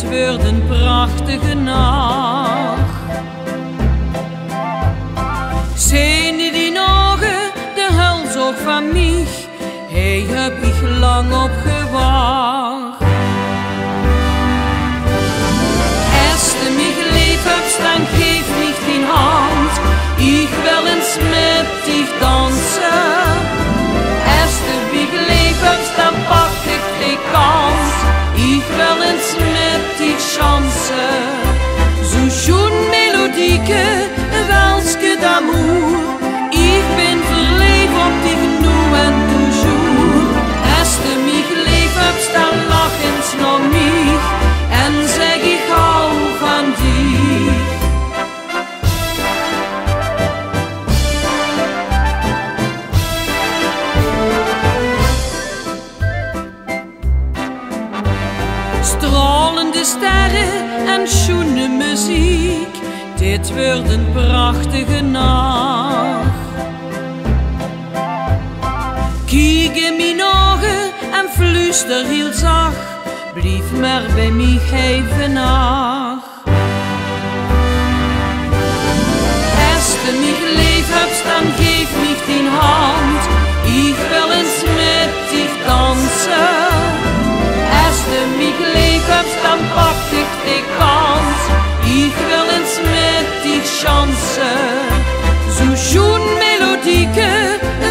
dit wordt een prachtige nacht. Zijn die nog de hals ook van mij, hij heb ik lang op gewacht. Als du mich lieb hast, dann geef mich die Hand, ich will eens met dich dansen. Als du mich lieb hast, dann pak ik die kans, ich will eens met dich chansen. So schön melodieke, welske d'amour, ich bin verliefd op dich nu en toujours. Als du mich lieb hast, dann lach eens naar mich en zeg ik hou van dich. Stralende sterren en schoene muziek, dit wordt een prachtige nacht. Kijk in mijn ogen en fluister heel zacht, blijf maar bij mij even nacht. Als du mich lieb hast, dann geef mich die Hand, ich will eens met dich dansen. Als du mich lieb hast, dann pak ik die kans, ich will eens met dich chansen. So schön melodieke,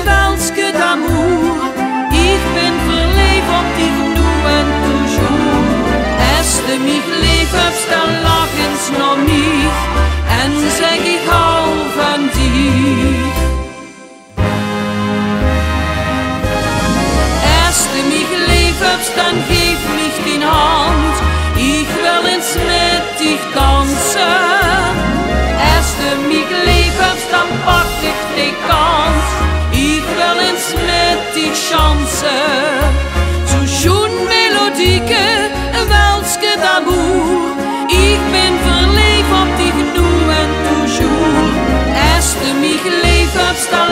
welske d'amour, ich bin verliefd op dich nu en toujours. Als du mich lieb hast, dann lach eens naar mich en zeg ik hou van dich. Als du mich lieb hast, dann geef mich die Hand, ich will eens met dich dansen. Als du mich lieb hast, dann pak ik die kans, ich will eens met dich chansen. So schön melodieke, welske d'amour, ich bin verliefd op dich nu en toujours. Als du mich lieb hast, dann